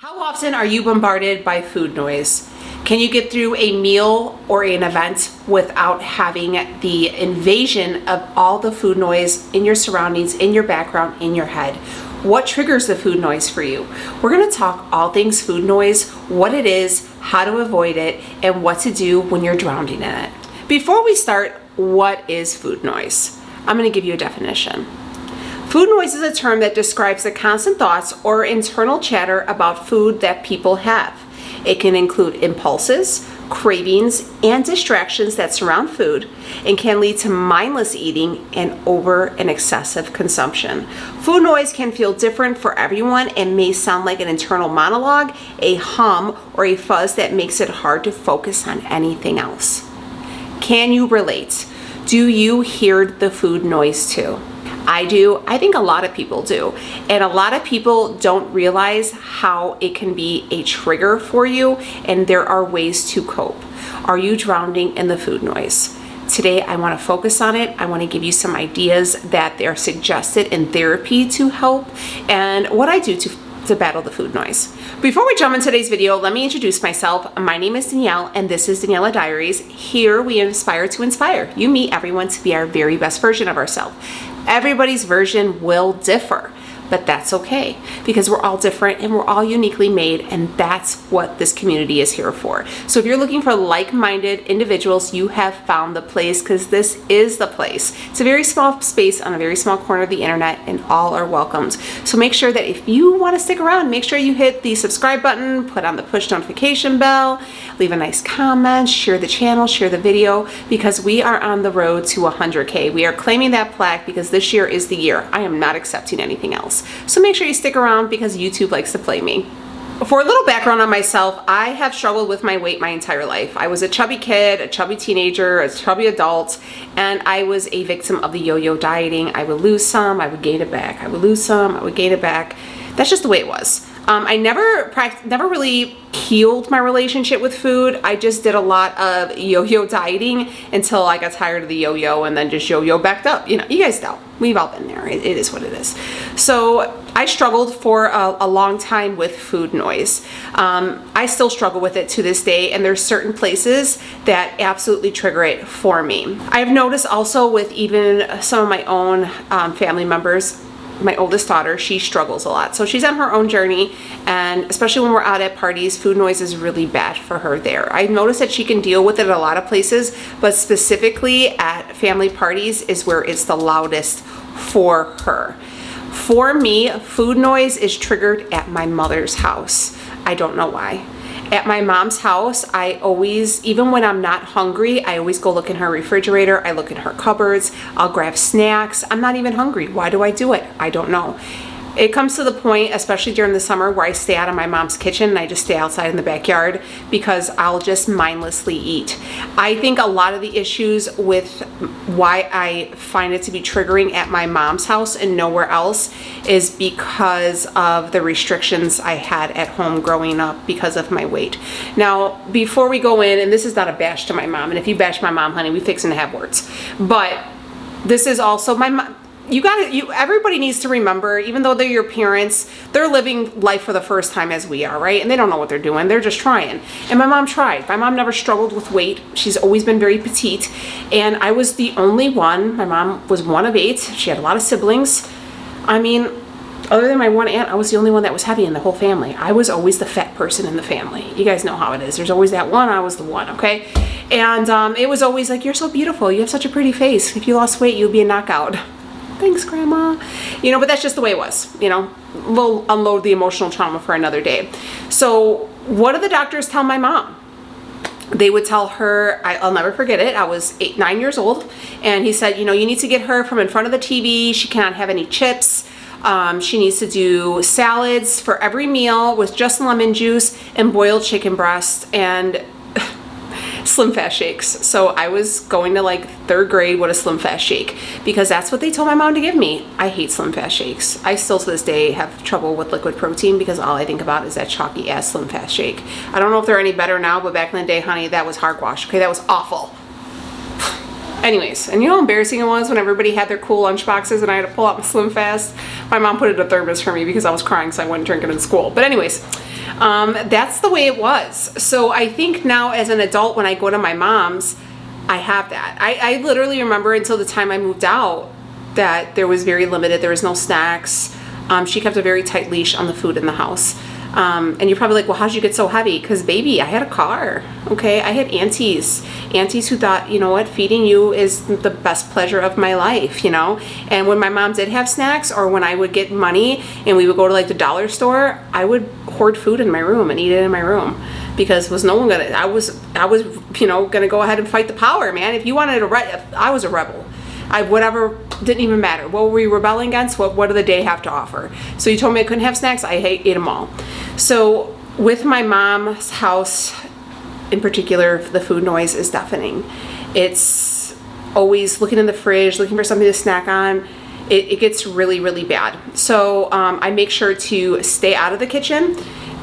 How often are you bombarded by food noise? Can you get through a meal or an event without having the invasion of all the food noise in your surroundings, in your background, in your head? What triggers the food noise for you? We're going to talk all things food noise, what it is, how to avoid it, and what to do when you're drowning in it. Before we start, what is food noise? I'm going to give you a definition. Food noise is a term that describes the constant thoughts or internal chatter about food that people have. It can include impulses, cravings, and distractions that surround food and can lead to mindless eating and over and excessive consumption. Food noise can feel different for everyone and may sound like an internal monologue, a hum, or a fuzz that makes it hard to focus on anything else. Can you relate? Do you hear the food noise too? I do. I think a lot of people do. And a lot of people don't realize how it can be a trigger for you, and there are ways to cope. Are you drowning in the food noise? Today, I want to focus on it. I want to give you some ideas that are suggested in therapy to help, and what I do to battle the food noise. Before we jump into today's video, let me introduce myself. My name is Danielle, and this is Daniela Diaries. Here we inspire to inspire. You meet everyone to be our very best version of ourselves. Everybody's version will differ, but that's okay because we're all different and we're all uniquely made, and that's what this community is here for. So if you're looking for like-minded individuals, you have found the place, because this is the place. It's a very small space on a very small corner of the internet, and all are welcomed. So make sure that if you want to stick around, make sure you hit the subscribe button, put on the push notification bell, leave a nice comment, share the channel, share the video, because we are on the road to 100K. We are claiming that plaque because this year is the year. I am not accepting anything else. So make sure you stick around because YouTube likes to play me. For a little background on myself, I have struggled with my weight my entire life. I was a chubby kid, a chubby teenager, a chubby adult, and I was a victim of the yo-yo dieting. I would lose some, I would gain it back. I would lose some, I would gain it back. That's just the way it was. I never really healed my relationship with food. I just did a lot of yo-yo dieting until I got tired of the yo-yo and then just yo-yo backed up. You know, you guys know. We've all been there. It is what it is. So I struggled for a long time with food noise. I still struggle with it to this day, and there's certain places that absolutely trigger it for me. I've noticed also with even some of my own family members. My oldest daughter, she struggles a lot. So she's on her own journey, and especially when we're out at parties, food noise is really bad for her there. I've noticed that she can deal with it at a lot of places, but specifically at family parties is where it's the loudest for her. For me, food noise is triggered at my mother's house. I don't know why. At my mom's house, I always, even when I'm not hungry, I always go look in her refrigerator. I look in her cupboards. I'll grab snacks. I'm not even hungry. Why do I do it? I don't know. It comes to the point, especially during the summer, where I stay out of my mom's kitchen and I just stay outside in the backyard because I'll just mindlessly eat. I think a lot of the issues with why I find it to be triggering at my mom's house and nowhere else is because of the restrictions I had at home growing up because of my weight. Now, before we go in, and this is not a bash to my mom, and if you bash my mom, honey, we fixing to have words, but this is also my mom. Everybody needs to remember, even though they're your parents, they're living life for the first time as we are, right? And they don't know what they're doing. They're just trying. And my mom tried. My mom never struggled with weight. She's always been very petite. And I was the only one. My mom was one of 8. She had a lot of siblings. I mean, other than my one aunt, I was the only one that was heavy in the whole family. I was always the fat person in the family. You guys know how it is. There's always that one. I was the one, okay? And it was always like, you're so beautiful. You have such a pretty face. If you lost weight, you'd be a knockout. Thanks, Grandma. You know, but that's just the way it was. You know, we'll unload the emotional trauma for another day. So what did the doctors tell my mom? They would tell her, I'll never forget it, I was 9 years old, and he said, you know, you need to get her from in front of the TV. She cannot have any chips. She needs to do salads for every meal with just lemon juice and boiled chicken breast and Slim Fast shakes. So I was going to like 3rd grade with a Slim Fast shake because that's what they told my mom to give me. I hate Slim Fast shakes. I still to this day have trouble with liquid protein because all I think about is that chalky ass Slim Fast shake. I don't know if they're any better now, but back in the day, honey, that was hogwash. Okay, that was awful. Anyways, and you know how embarrassing it was when everybody had their cool lunch boxes and I had to pull out my Slim Fast? My mom put it in a thermos for me because I was crying so I wouldn't drink it in school. But anyways, That's the way it was. So I think now as an adult, when I go to my mom's, I have that. I literally remember until the time I moved out that there was very limited, there was no snacks. She kept a very tight leash on the food in the house. And you're probably like, well, how'd you get so heavy? Because baby, I had a car, okay? I had aunties who thought, you know what, feeding you is the best pleasure of my life, you know? And when my mom did have snacks, or when I would get money and we would go to like the dollar store, I would hoard food in my room and eat it in my room. Because was no one gonna, I was, you know, gonna go ahead and fight the power, man. If you wanted I was a rebel. Whatever, didn't even matter. What were we rebelling against? What did the day have to offer? So you told me I couldn't have snacks, I ate them all. So with my mom's house in particular, the food noise is deafening. It's always looking in the fridge, looking for something to snack on. It gets really, really bad. So I make sure to stay out of the kitchen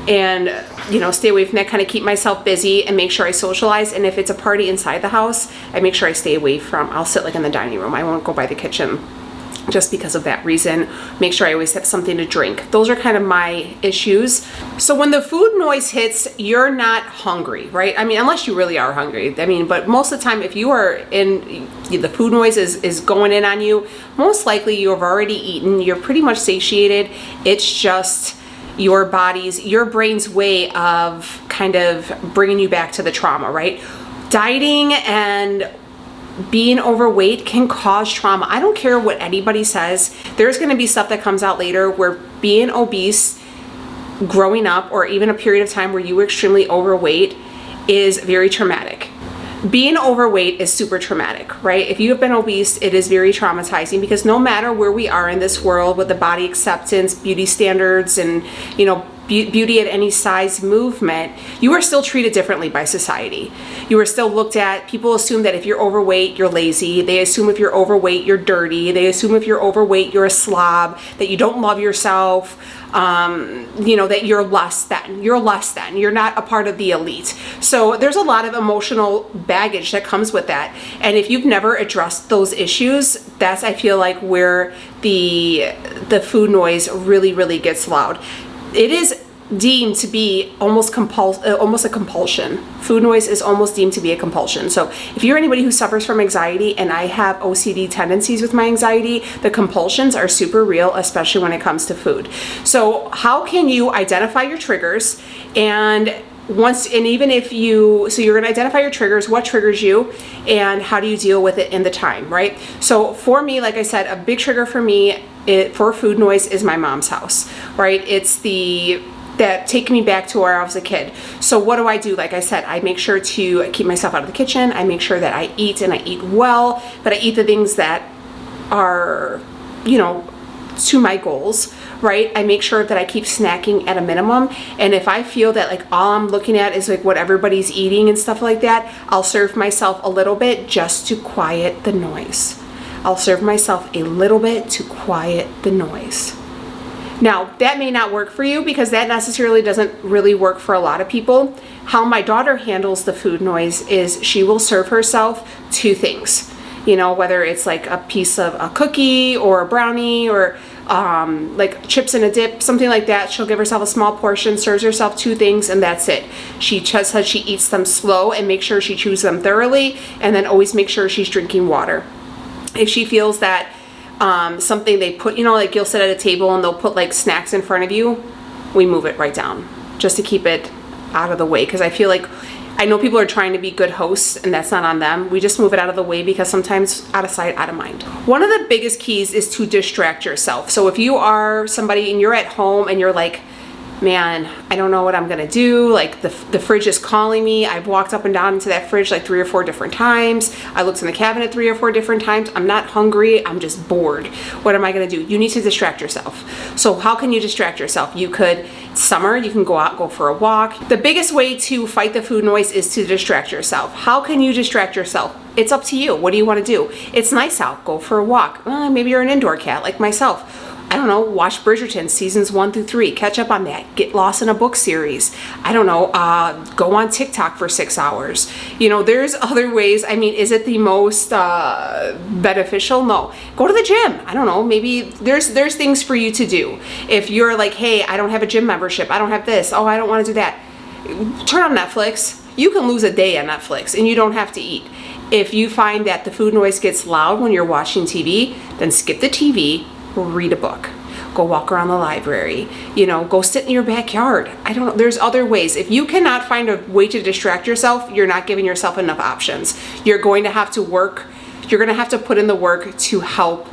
and, you know, stay away from that, kind of keep myself busy and make sure I socialize. And if it's a party inside the house, I make sure I stay away from, I'll sit like in the dining room. I won't go by the kitchen just because of that reason. Make sure I always have something to drink. Those are kind of my issues. So when the food noise hits, you're not hungry, right? I mean, unless you really are hungry. I mean, but most of the time, if you are in, the food noise is going in on you, most likely you have already eaten. You're pretty much satiated. It's just your brain's way of kind of bringing you back to the trauma, right? Dieting and being overweight can cause trauma. I don't care what anybody says. There's going to be stuff that comes out later where being obese growing up, or even a period of time where you were extremely overweight, is very traumatic. Being overweight is super traumatic, right? If you have been obese, it is very traumatizing, because no matter where we are in this world with the body acceptance, beauty standards, and, you know, beauty at any size movement, you are still treated differently by society. You are still looked at, people assume that if you're overweight, you're lazy. They assume if you're overweight, you're dirty. They assume if you're overweight, you're a slob, that you don't love yourself, you know, that you're less than. You're not a part of the elite. So there's a lot of emotional baggage that comes with that. And if you've never addressed those issues, that's, I feel like, where the food noise really, really gets loud. It is deemed to be almost a compulsion. Food noise is almost deemed to be a compulsion. So if you're anybody who suffers from anxiety, and I have OCD tendencies with my anxiety, the compulsions are super real, especially when it comes to food. So how can you identify your triggers? And even if you're going to identify your triggers, what triggers you, and how do you deal with it in the time, right? So for me, like I said, a big trigger for me for food noise is my mom's house, right? It's that take me back to where I was a kid. So what do I do? Like I said, I make sure to keep myself out of the kitchen. I make sure that I eat, and I eat well, but I eat the things that are, you know, to my goals, right? I make sure that I keep snacking at a minimum. And if I feel that like all I'm looking at is like what everybody's eating and stuff like that, I'll serve myself a little bit just to quiet the noise. I'll serve myself a little bit to quiet the noise. Now, that may not work for you, because that necessarily doesn't really work for a lot of people. How my daughter handles the food noise is she will serve herself two things. You know, whether it's like a piece of a cookie or a brownie, or like chips in a dip, something like that. She'll give herself a small portion, serves herself two things, and that's it. She just says she eats them slow and make sure she chews them thoroughly, and then always make sure she's drinking water. If she feels that something they put, you know, like you'll sit at a table and they'll put like snacks in front of you, we move it right down just to keep it out of the way. Because I feel like, I know people are trying to be good hosts, and that's not on them. We just move it out of the way, because sometimes out of sight, out of mind. One of the biggest keys is to distract yourself. So if you are somebody and you're at home and you're like, man, I don't know what I'm gonna do. Like the fridge is calling me. I've walked up and down into that fridge like 3 or 4 different times. I looked in the cabinet 3 or 4 different times. I'm not hungry, I'm just bored. What am I gonna do? You need to distract yourself. So how can you distract yourself? You could, summer, you can go out, go for a walk. The biggest way to fight the food noise is to distract yourself. How can you distract yourself? It's up to you. What do you wanna do? It's nice out, go for a walk. Maybe you're an indoor cat like myself. I don't know, watch Bridgerton seasons 1 through 3, catch up on that, get lost in a book series. I don't know, go on TikTok for 6 hours. You know, there's other ways. I mean, is it the most beneficial? No. Go to the gym. I don't know, maybe there's things for you to do. If you're like, hey, I don't have a gym membership, I don't have this, oh, I don't want to do that. Turn on Netflix. You can lose a day on Netflix and you don't have to eat. If you find that the food noise gets loud when you're watching TV, then skip the TV, read a book. Go walk around the library, you know, go sit in your backyard. I don't know, there's other ways. If you cannot find a way to distract yourself, you're not giving yourself enough options. You're going to have to put in the work to help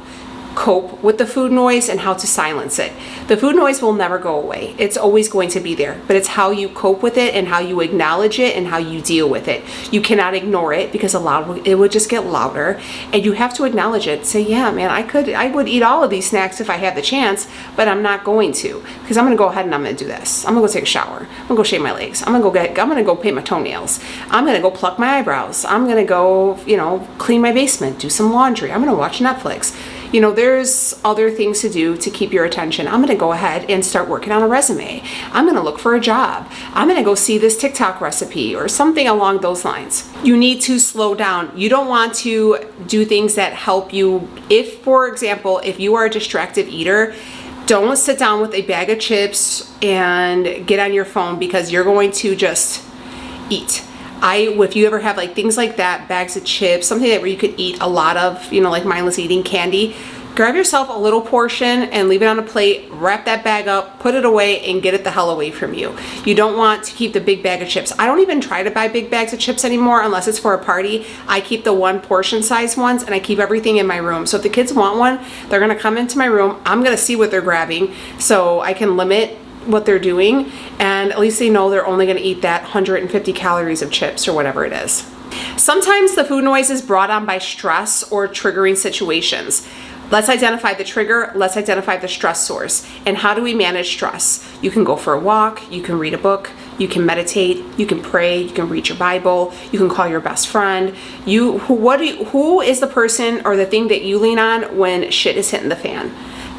cope with the food noise and how to silence it. The food noise will never go away. It's always going to be there, but it's how you cope with it and how you acknowledge it and how you deal with it. You cannot ignore it because it would just get louder, and you have to acknowledge it. Say, yeah, man, I would eat all of these snacks if I had the chance, but I'm not going to, because I'm going to go ahead and I'm going to do this. I'm going to go take a shower. I'm going to go shave my legs. I'm going to go paint my toenails. I'm going to go pluck my eyebrows. I'm going to go, you know, clean my basement, do some laundry. I'm going to watch Netflix. You know, there's other things to do to keep your attention. I'm gonna go ahead and start working on a resume. I'm gonna look for a job. I'm gonna go see this TikTok recipe or something along those lines. You need to slow down. You don't want to do things that help you. If, for example, if you are a distracted eater, don't sit down with a bag of chips and get on your phone because you're going to just eat. If you ever have like things like that, bags of chips, something that where you could eat a lot of, you know, like mindless eating, candy, grab yourself a little portion and leave it on a plate, wrap that bag up, put it away, and get it the hell away from you. You don't want to keep the big bag of chips. I don't even try to buy big bags of chips anymore unless it's for a party. I keep the one portion size ones and I keep everything in my room. So if the kids want one, they're gonna come into my room. I'm gonna see what they're grabbing so I can limit what they're doing, and at least they know they're only going to eat that 150 calories of chips or whatever it is. Sometimes the food noise is brought on by stress or triggering situations. Let's identify the trigger, let's identify the stress source, and how do we manage stress? You can go for a walk, you can read a book, you can meditate, you can pray, you can read your Bible, you can call your best friend. Who is the person or the thing that you lean on when shit is hitting the fan?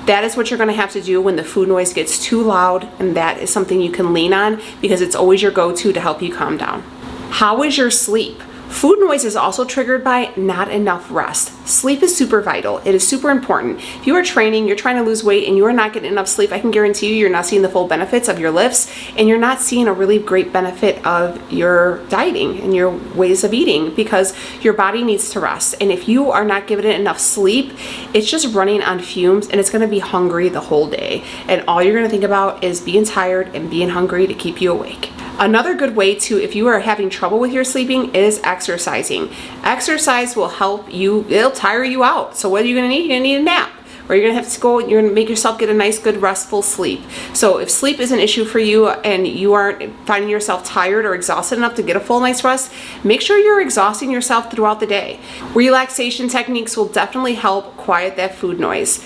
That is what you're going to have to do when the food noise gets too loud, and that is something you can lean on because it's always your go-to to help you calm down. How is your sleep? Food noise is also triggered by not enough rest. Sleep is super vital. It is super important. If you are training, you're trying to lose weight, and you are not getting enough sleep, I can guarantee you're not seeing the full benefits of your lifts, and you're not seeing a really great benefit of your dieting and your ways of eating because your body needs to rest. And if you are not giving it enough sleep, it's just running on fumes, and it's going to be hungry the whole day. And all you're going to think about is being tired and being hungry to keep you awake. Another good way to, if you are having trouble with your sleeping, is exercising. Exercise will help you, it'll tire you out. So what are you gonna need? You're gonna need a nap. Or you're gonna have to go, you're gonna make yourself get a nice, good, restful sleep. So if sleep is an issue for you and you aren't finding yourself tired or exhausted enough to get a full night's rest, make sure you're exhausting yourself throughout the day. Relaxation techniques will definitely help quiet that food noise.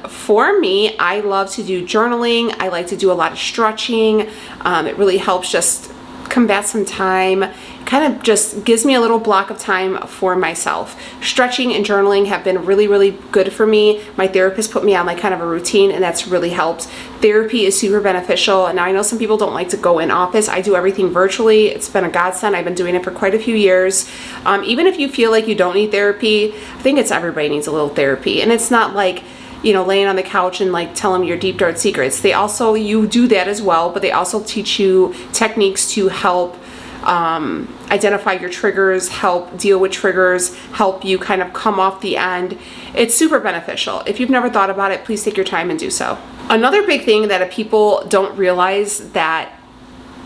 For me, I love to do journaling. I like to do a lot of stretching. It really helps just combat some time. Kind of just gives me a little block of time for myself. Stretching and journaling have been really, really good for me. My therapist put me on like kind of a routine, and that's really helped. Therapy is super beneficial. And now I know some people don't like to go in office. I do everything virtually. It's been a godsend. I've been doing it for quite a few years. Even if you feel like you don't need therapy, I think everybody needs a little therapy. And it's not like, you know, laying on the couch and like tell them your deep dark secrets. You do that as well, but they also teach you techniques to help identify your triggers, help deal with triggers, help you kind of come off the end. It's super beneficial. If you've never thought about it, please take your time and do so. Another big thing that people don't realize that,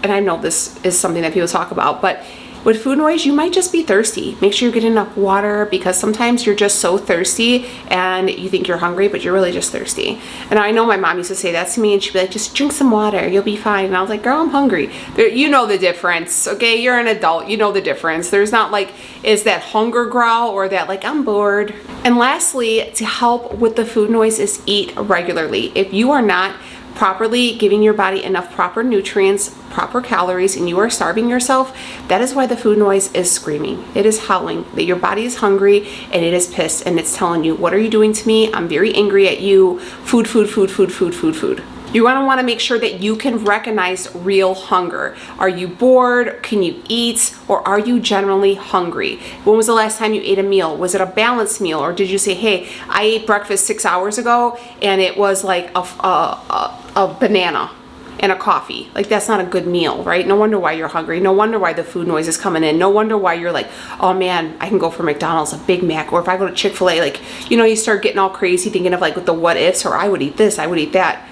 and I know this is something that people talk about, but with food noise, you might just be thirsty. Make sure you get enough water because sometimes you're just so thirsty and you think you're hungry, but you're really just thirsty. And I know my mom used to say that to me, and she'd be like, just drink some water, you'll be fine. And I was like, girl, I'm hungry. You know the difference, okay? You're an adult, you know the difference. There's not like, is that hunger growl or that like, I'm bored. And lastly, to help with the food noise is eat regularly. If you are not properly giving your body enough proper nutrients, proper calories, and you are starving yourself, that is why the food noise is screaming. It is howling that your body is hungry and it is pissed and it's telling you, what are you doing to me? I'm very angry at you. Food, food, food, food, food, food, food. You want to make sure that you can recognize real hunger. Are you bored? Can you eat? Or are you generally hungry? When was the last time you ate a meal? Was it a balanced meal? Or did you say, hey, I ate breakfast 6 hours ago and it was like a banana and a coffee? Like, that's not a good meal, right? No wonder why you're hungry. No wonder why the food noise is coming in. No wonder why you're like, oh man, I can go for McDonald's, a Big Mac, or if I go to Chick-fil-A, like, you start getting all crazy thinking of like the what ifs, or I would eat this, I would eat that.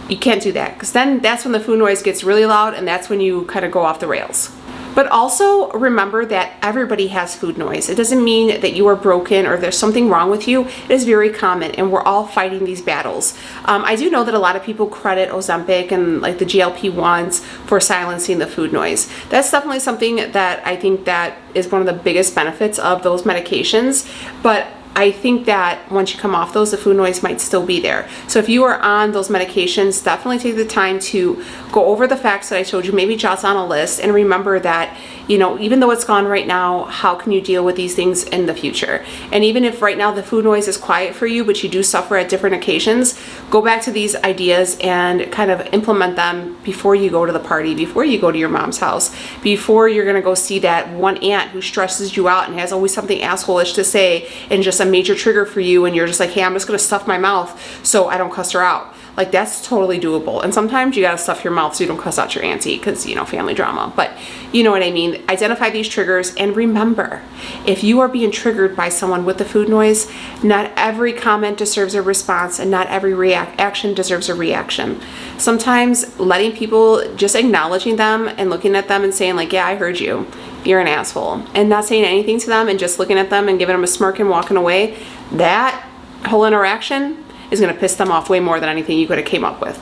You can't do that, because then that's when the food noise gets really loud and that's when you kind of go off the rails. But also remember that everybody has food noise. It doesn't mean that you are broken or there's something wrong with you. It is very common and we're all fighting these battles. I do know that a lot of people credit Ozempic and like the GLP-1s for silencing the food noise. That's definitely something that I think that is one of the biggest benefits of those medications. But I think that once you come off those, the food noise might still be there. So if you are on those medications, definitely take the time to go over the facts that I told you, maybe jot on a list, and remember that, even though it's gone right now, how can you deal with these things in the future? And even if right now the food noise is quiet for you, but you do suffer at different occasions, go back to these ideas and kind of implement them before you go to the party, before you go to your mom's house, before you're gonna go see that one aunt who stresses you out and has always something asshole-ish to say and just a major trigger for you, and you're just like, hey, I'm just gonna stuff my mouth so I don't cuss her out. Like, that's totally doable. And sometimes you gotta stuff your mouth so you don't cuss out your auntie, because family drama. But you know what I mean. Identify these triggers, and remember, if you are being triggered by someone with the food noise, not every comment deserves a response, and not every action deserves a reaction. Sometimes letting people, just acknowledging them and looking at them and saying like, yeah, I heard you, you're an asshole, and not saying anything to them and just looking at them and giving them a smirk and walking away, that whole interaction is going to piss them off way more than anything you could have came up with.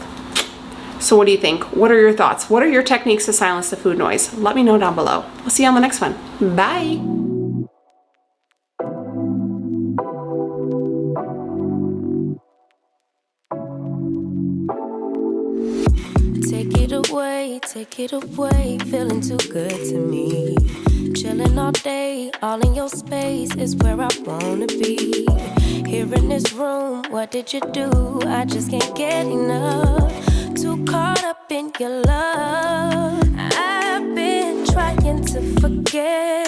So what do you think? What are your thoughts? What are your techniques to silence the food noise? Let me know down below. We'll see you on the next one. Bye. Take it away, feeling too good to me. Chilling all day, all in your space is where I wanna be. Here in this room, what did you do? I just can't get enough. Too caught up in your love.